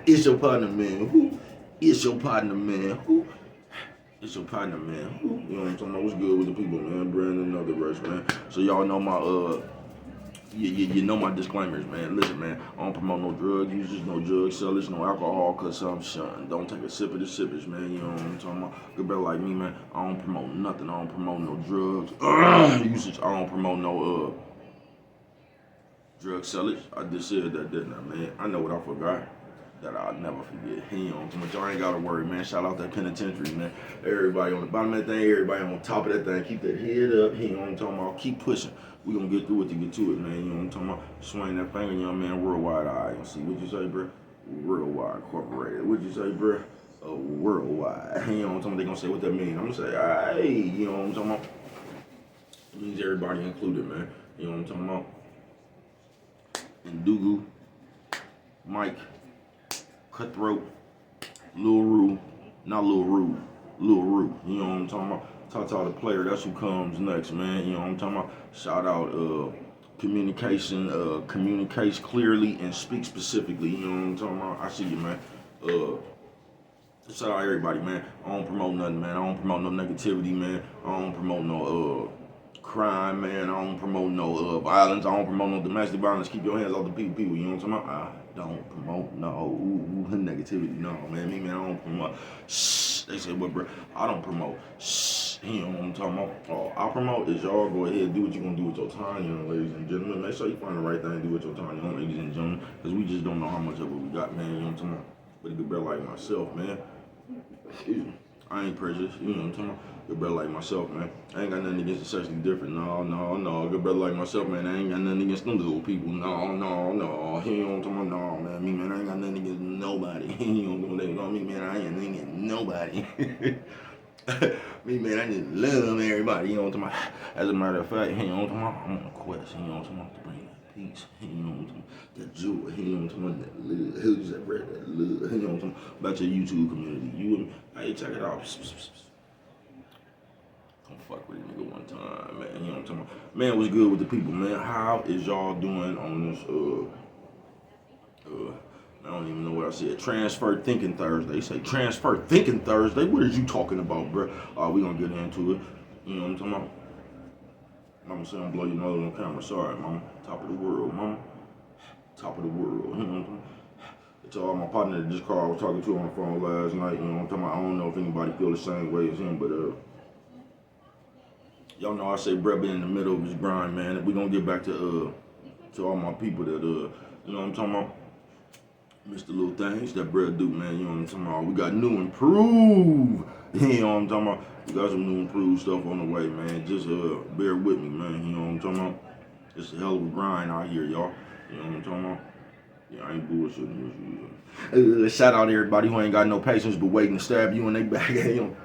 It's your partner, man. Who? It's your partner, man. Who? It's your partner, man. Who? You know what I'm talking about? What's good with the people, man? Brandon, another rush, man. So y'all know my you know my disclaimers, man. Listen, man, I don't promote no drug users, no drug sellers, no alcohol consumption. Don't take a sip of the sippers, man. You know what I'm talking about? Good brother like me, man. I don't promote nothing. I don't promote no drugs usage. I don't promote no drug sellers. I just said that, didn't I, man? I know what I forgot. That I'll never forget. You know, too much. Y'all ain't gotta worry, man. Shout out that penitentiary, man. Everybody on the bottom of that thing, everybody on top of that thing. Keep that head up. You know what I'm talking about? Keep pushing. We gonna get through it to get to it, man. You know what I'm talking about? Swing that finger, young man. Worldwide eye. See what you say, bro? Worldwide Incorporated. What you say, bro? Worldwide. You know what I'm talking about? They gonna say what that mean. I'm gonna say, hey, you know what I'm talking about? It means everybody included, man. You know what I'm talking about? And Dugu, Mike, Cutthroat, Lil Rue, not Lil Rue, Lil Rue. You know what I'm talking about? Tata the player, that's who comes next, man. You know what I'm talking about? Shout out communication, communicates clearly and speak specifically. You know what I'm talking about? I see you, man. Shout out everybody, man. I don't promote nothing, man. I don't promote no negativity, man. I don't promote no crime, man. I don't promote no violence. I don't promote no domestic violence. Keep your hands off the people. You know what I'm talking about? I don't promote no negativity. No, man. Me, man, I don't promote. Shh. They say, what, bro? I don't promote. Shh. You know what I'm talking about? All I promote is y'all go ahead and do what you're going to do with your time, you know, ladies and gentlemen. Make sure you find the right thing to do with your time, you know, ladies and gentlemen. Because we just don't know how much of it we got, man. You know what I'm talking about? But a good brother like myself, man. Excuse me. I ain't prejudiced, you know what I'm talking about? Good brother like myself, man. I ain't got nothing against the sexually different. No. Good brother like myself, man. I ain't got nothing against them little people. No. You know what I'm talking about? No, man. Me, man, I ain't got nothing against nobody. You know what I'm talking about? Me, man, I ain't nothing against nobody. Me, man, I just love everybody. You know what I'm talking about? As a matter of fact, you know what I'm talking about? I'm on a quest. You know what I'm talking about? To bring that peace. You know what I'm talking about? That joy. You know what I'm talking about? That love. Who's that bread? That love. You know what I'm talking about? Back to the YouTube community. You and me. Hey, check it out. Don't fuck with a nigga one time, man. You know what I'm talking about? Man, what's good with the people, man? How is y'all doing on this, I don't even know what I said. Transfer Thinking Thursday. They say Transfer Thinking Thursday. What is you talking about, bro? We gonna get into it. You know what I'm talking about? Mama said I'm blow your nose on camera. Sorry, mama. Top of the world, mama. Top of the world. You know what I'm talking about? It's all my partner that just called. I was talking to on the phone last night. You know what I'm talking about? I don't know if anybody feel the same way as him, but y'all know I say Brett been in the middle of his grind, man. We gonna get back to all my people that you know what I'm talking about? Mr. Little Things, that Brett Duke, man, you know what I'm talking about? We got new improved. You know what I'm talking about? We got some new improved stuff on the way, man. Just bear with me, man. You know what I'm talking about? It's a hell of a grind out here, y'all. You know what I'm talking about? Yeah, I ain't bullshitting with you. Shout out to everybody who ain't got no patience but waiting to stab you in their back. You know,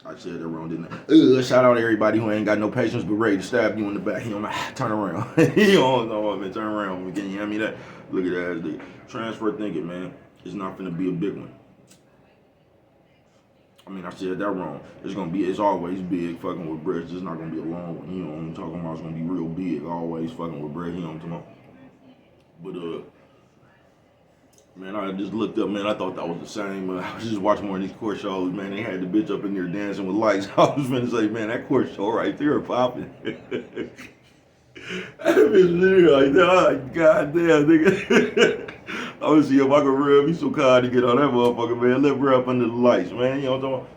I said that wrong, didn't I? Shout out to everybody who ain't got no patience but ready to stab you in the back. You know, turn around. You don't know what, man. Turn around. Can you hear me that? Look at that. The transfer thinking, man. It's not gonna be a big one. I mean, I said that wrong. It's always big fucking with Brett. It's just not gonna be a long one. You know what I'm talking about? It's gonna be real big. Always fucking with Brett. You know what I'm talking about? But, man, I just looked up, man. I thought that was the same. I was just watching one of these court shows, man. They had the bitch up in there dancing with lights. I was finna say, man, that court show right there popping. That bitch literally like, oh, goddamn, nigga. I was see if I could real be so kind to get on that motherfucker, man. Let her up under the lights, man. You know what I'm talking about?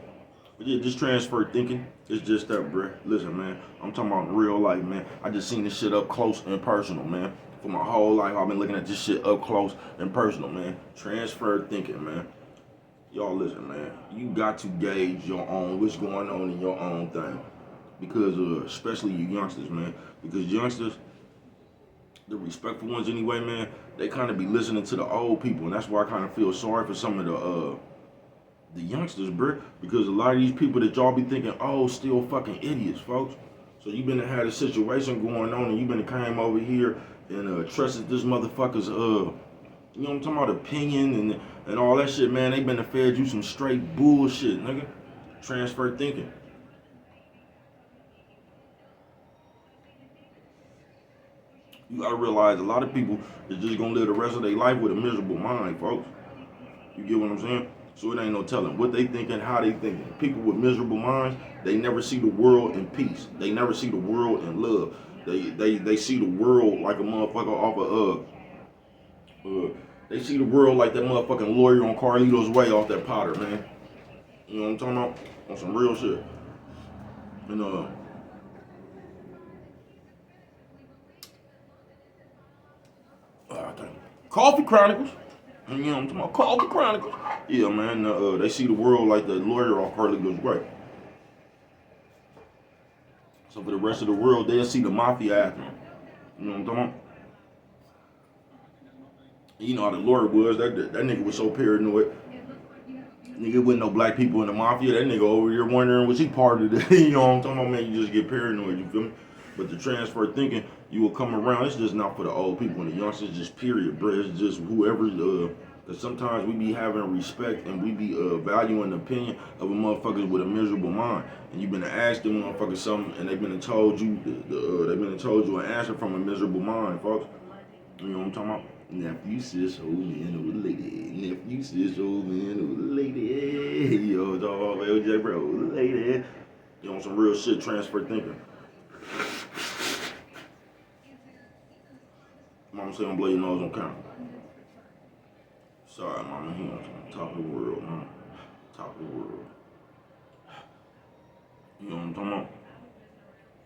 But yeah, just transfer thinking. It's just that, bruh. Listen, man. I'm talking about real life, man. I just seen this shit up close and personal, man. For my whole life, I've been looking at this shit up close and personal, man. Transfer thinking, man. Y'all listen, man. You got to gauge your own, what's going on in your own thing. Because, especially you youngsters, man. Because youngsters, the respectful ones anyway, man, they kind of be listening to the old people. And that's why I kind of feel sorry for some of the youngsters, bruh, because a lot of these people that y'all be thinking, oh, still fucking idiots, folks. So you been to had a situation going on, and you been to came over here and trusted this motherfucker's you know what I'm talking about, opinion and all that shit, man. They been to fed you some straight bullshit, nigga. Transfer thinking. You gotta realize a lot of people is just gonna live the rest of their life with a miserable mind, folks. You get what I'm saying? So it ain't no telling what they thinking, how they thinking. People with miserable minds, they never see the world in peace. They never see the world in love. They see the world like a motherfucker off of they see the world like that motherfucking lawyer on Carlito's Way off that Potter, man. You know what I'm talking about? On some real shit. And I think Coffee Chronicles. You know what I'm talking about? Coffee Chronicles. Yeah, man. They see the world like the lawyer off Carlito's Way. So for the rest of the world, they'll see the mafia after them. You know what I'm talking about? You know how the lawyer was. That nigga was so paranoid. Nigga wasn't no black people in the mafia. That nigga over here wondering was he part of it. You know what I'm talking about, man? You just get paranoid. You feel me? But the transfer thinking, you will come around. It's just not for the old people and the youngsters. Just period, bro. It's just whoever. Cause sometimes we be having respect and we be valuing the opinion of a motherfucker with a miserable mind. And you've been asking motherfuckers something, and they've been told you an answer from a miserable mind, folks. You know what I'm talking about? Nephew, sis, old man, old lady. Nephew, sis, old man, old lady. Yo, dog, LJ, bro, old lady. You know, some real shit, transfer thinking. Mama say I'm blow your nose on camera. Sorry, mama, he on top of the world, man. Top of the world. You know what I'm talking about?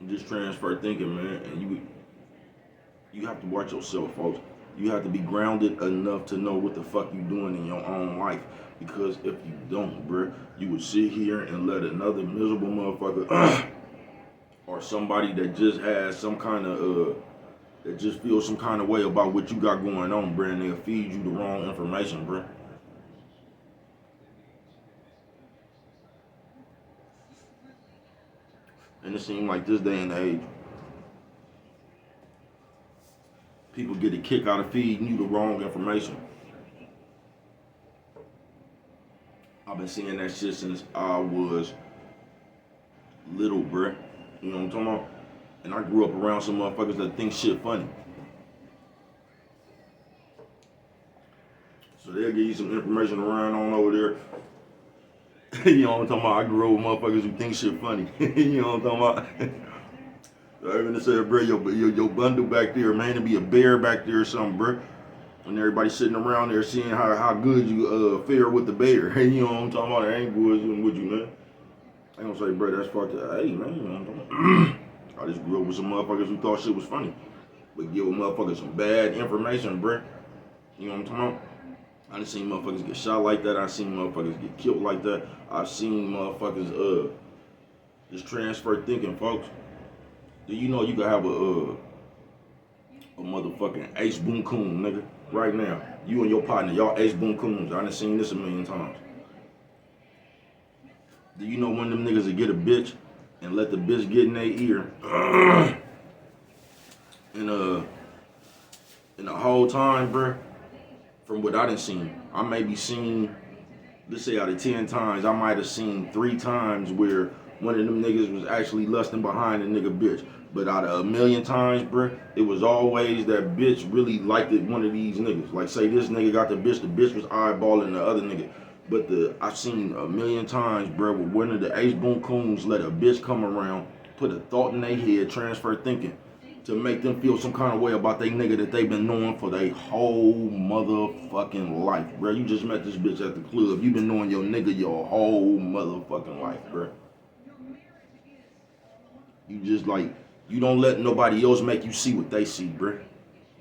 Just transfer thinking, man, and you have to watch yourself, folks. You have to be grounded enough to know what the fuck you doing in your own life. Because if you don't, bruh, you would sit here and let another miserable motherfucker or somebody that just has some kind of that just feels some kind of way about what you got going on, bruh, and they'll feed you the wrong information, bruh. And it seems like this day and age, people get a kick out of feeding you the wrong information. I've been seeing that shit since I was little, bruh. You know what I'm talking about? And I grew up around some motherfuckers that think shit funny. So they'll give you some information around on over there. You know what I'm talking about? I grew up with motherfuckers who think shit funny. You know what I'm talking about? I even said, bro, your bundle back there, man, to be a bear back there or something, bro. And everybody sitting around there seeing how good you fare with the bear. You know what I'm talking about? I ain't good with you, man. I ain't gonna say, bro, that's fucked up. Hey, man, you know what I'm talking about? I just grew up with some motherfuckers who thought shit was funny. But give a motherfucker some bad information, bro. You know what I'm talking about? I done seen motherfuckers get shot like that. I seen motherfuckers get killed like that. I've seen motherfuckers just transfer thinking, folks. Do you know you can have a motherfucking ace boom coon, nigga, right now? You and your partner, y'all ace boom coons. I done seen this a million times. Do you know one of them niggas that get a bitch and let the bitch get in their ear? And the whole time, bruh, from what I done seen, I maybe seen, let's say out of 10 times, I might have seen 3 times where one of them niggas was actually lusting behind a nigga bitch. But out of a million times, bruh, it was always that bitch really liked it, one of these niggas. Like, say this nigga got the bitch was eyeballing the other nigga. But I've seen a million times, bruh, where one of the ace boom coons let a bitch come around, put a thought in their head, transfer thinking, to make them feel some kind of way about they nigga that they've been knowing for their whole motherfucking life, bruh. You just met this bitch at the club. You been knowing your nigga your whole motherfucking life, bruh. You just like, you don't let nobody else make you see what they see, bruh.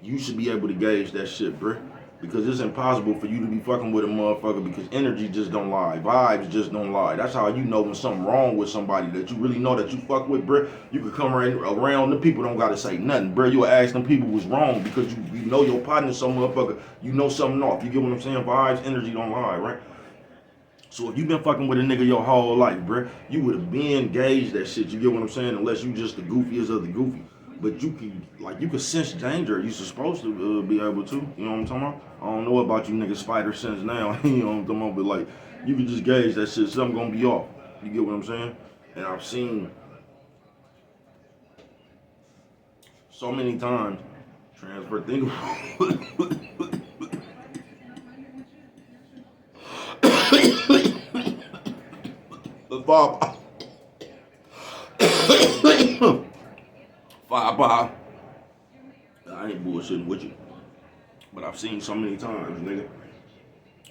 You should be able to gauge that shit, bruh. Because it's impossible for you to be fucking with a motherfucker because energy just don't lie. Vibes just don't lie. That's how you know when something wrong with somebody that you really know that you fuck with, bruh. You could come around, the people don't gotta say nothing, bruh. You'll ask them people what's wrong because you know your partner, some motherfucker, you know something off. You get what I'm saying? Vibes, energy don't lie, right? So if you been fucking with a nigga your whole life, bruh, you would have been gauged that shit. You get what I'm saying? Unless you just the goofiest of the goofy. But you can sense danger. You supposed to be able to. You know what I'm talking about? I don't know about you niggas spider sense now. You know what I'm talking about? But like, you can just gauge that shit. Something gonna be off. You get what I'm saying? And I've seen so many times transfer things. The five. I ain't bullshitting with you. But I've seen so many times, nigga.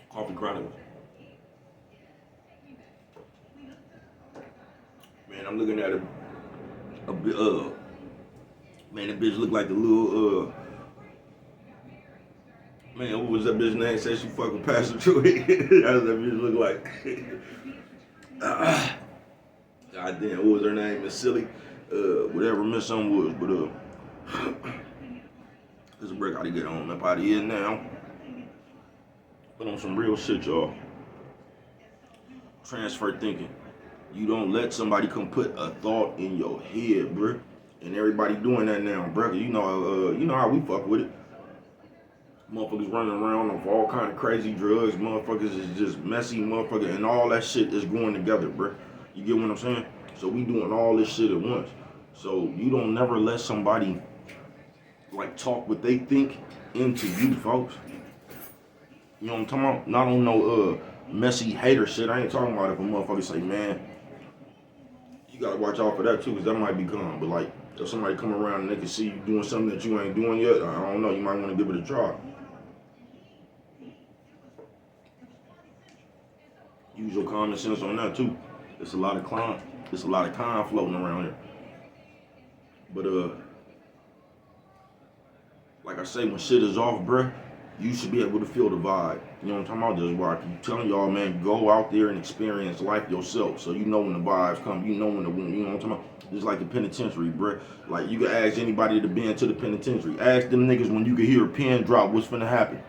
Coffee Chronicles. Man, I'm looking at a bit, man, that bitch look like the little, man, what was that bitch name? Said she fucking Pastor Troy. How does that bitch look like? God damn, what was her name? Miss Silly? Whatever Miss Something was, but, there's a break I to get on up out of here now. But on some real shit, y'all. Transfer thinking. You don't let somebody come put a thought in your head, bruh. And everybody doing that now, bruh. You know how we fuck with it. Motherfuckers running around off all kind of crazy drugs. Motherfuckers is just messy, motherfucker, and all that shit is going together, bruh. You get what I'm saying? So we doing all this shit at once. So you don't never let somebody like talk what they think into you, folks. You know what I'm talking about? Not on no messy hater shit. I ain't talking about if a motherfucker say, man, you gotta watch out for that too, because that might be calm. But like, if somebody come around and they can see you doing something that you ain't doing yet, I don't know, you might want to give it a try. Use your common sense on that too. There's a lot of con floating around here. But like I say, when shit is off, bruh, you should be able to feel the vibe. You know what I'm talking about? That's why I keep telling y'all, man, go out there and experience life yourself. So you know when the vibes come, you know when you know what I'm talking about? Just like the penitentiary, bruh. Like, you can ask anybody that been to the penitentiary. Ask them niggas when you can hear a pin drop, what's finna happen.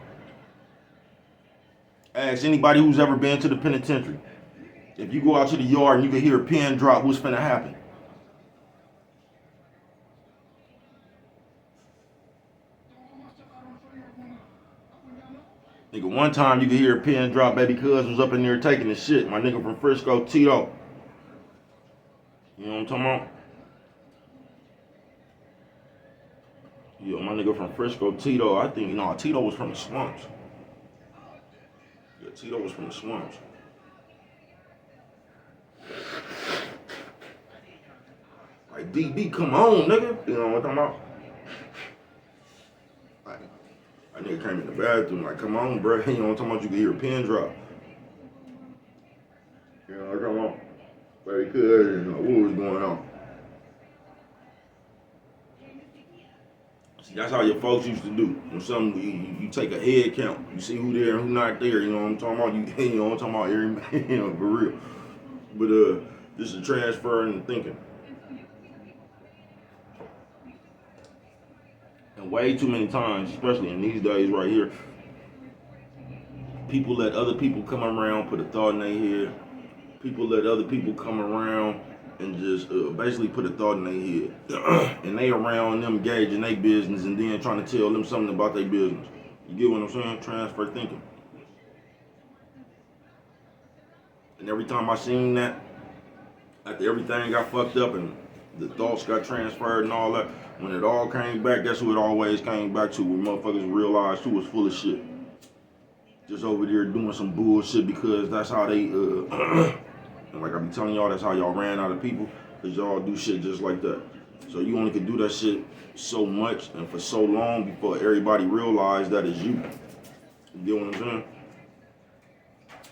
Ask anybody who's ever been to the penitentiary. If you go out to the yard and you can hear a pin drop, what's finna happen? Nigga, one time you could hear a pin drop, baby cuz was up in there taking the shit. My nigga from Frisco, Tito. You know what I'm talking about? Yo, my nigga from Frisco, Tito, I think, no, Tito was from the swamps. Yeah, Tito was from the swamps. Like, DB, come on, nigga. You know what I'm talking about? That nigga came in the bathroom like, come on, bro. You know what I'm talking about? You can hear a pin drop. You know what I'm talking about? Very good. You know, what was going on? See, that's how your folks used to do. When something, you take a head count. You see who there and who not there. You know what I'm talking about? You know what I'm talking about? Everybody, you know, for real. But this is transferring and thinking. And way too many times, especially in these days right here, people let other people come around, put a thought in their head. People let other people come around and just basically put a thought in their head. And they around them gauging their business and then trying to tell them something about their business. You get what I'm saying? Transfer thinking. And every time I seen that, after everything got fucked up and the thoughts got transferred and all that, when it all came back, guess who it always came back to? When motherfuckers realized who was full of shit. Just over there doing some bullshit because that's how they, and like I be telling y'all, that's how y'all ran out of people, because y'all do shit just like that. So you only could do that shit so much and for so long before everybody realized that it's you. You get what I'm saying?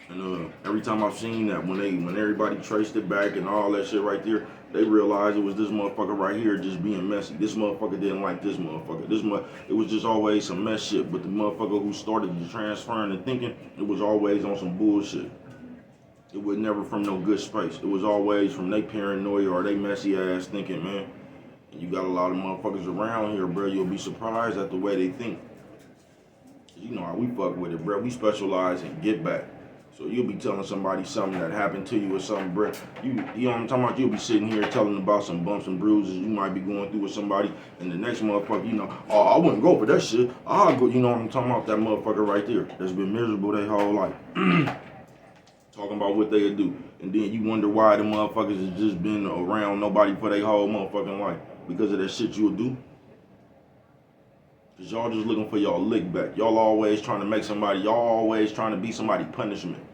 And every time I've seen that, when everybody traced it back and all that shit right there, they realized it was this motherfucker right here just being messy. This motherfucker didn't like this motherfucker. It was just always some mess shit. But the motherfucker who started the transferring and thinking, it was always on some bullshit. It was never from no good space. It was always from they paranoia or they messy ass thinking, man. And you got a lot of motherfuckers around here, bro. You'll be surprised at the way they think. You know how we fuck with it, bro. We specialize in get back. So you'll be telling somebody something that happened to you or something, bro. You know what I'm talking about? You'll be sitting here telling about some bumps and bruises you might be going through with somebody, and the next motherfucker, you know, oh, I wouldn't go for that shit. I'll go, you know what I'm talking about? That motherfucker right there that's been miserable their whole life. Talking about what they'll do. And then you wonder why the motherfuckers has just been around nobody for their whole motherfucking life. Because of that shit you'll do. Cause y'all just looking for y'all lick back. Y'all always trying to make somebody, y'all always trying to be somebody's punishment.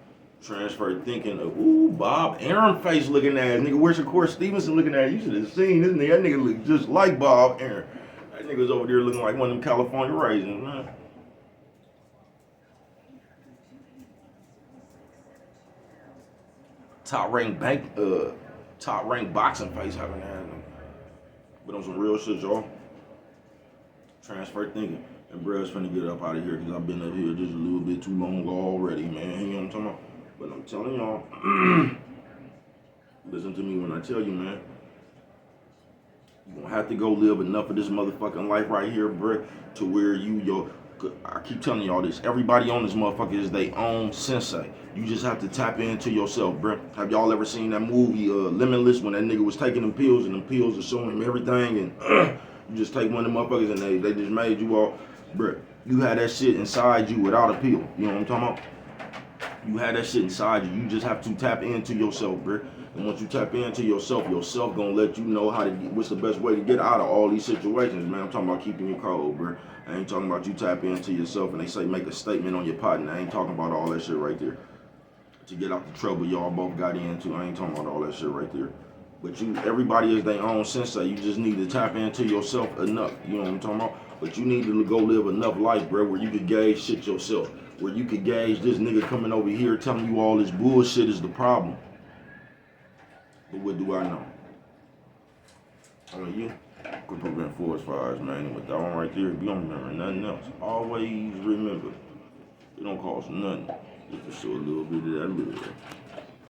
Transfer thinking of, ooh, Bob Aaron face looking ass nigga. Where's Shakur Stevenson looking at? You should have seen this nigga. That nigga look just like Bob Aaron. That nigga's over there looking like one of them California raisins, man. Top ranked boxing face having that. But on some real shit, y'all. Transfer thinking. And bruh's finna get up out of here because I've been up here just a little bit too long already, man. You know what I'm talking about? But I'm telling y'all, listen to me when I tell you, man. You're gonna have to go live enough of this motherfucking life right here, bruh, to where I keep telling y'all this. Everybody on this motherfucker is their own sensei. You just have to tap into yourself, bruh. Have y'all ever seen that movie, Limitless, when that nigga was taking them pills and them pills are showing him everything and you just take one of them motherfuckers and they just made you all, bruh. You had that shit inside you without a pill. You know what I'm talking about? You had that shit inside you. You just have to tap into yourself, bruh. And once you tap into yourself gonna let you know what's the best way to get out of all these situations, man. I'm talking about keeping you cold, bruh. I ain't talking about you tap into yourself and they say make a statement on your partner. I ain't talking about all that shit right there. To get out the trouble y'all both got into, I ain't talking about all that shit right there. But everybody is their own sensei. You just need to tap into yourself enough. You know what I'm talking about? But you need to go live enough life, bro, where you can gauge shit yourself. Where you can gauge this nigga coming over here telling you all this bullshit is the problem. But what do I know? I mean, you could prevent forest fires, man. With that one right there, if you don't remember nothing else, always remember, it don't cost nothing just to show a little bit of that little.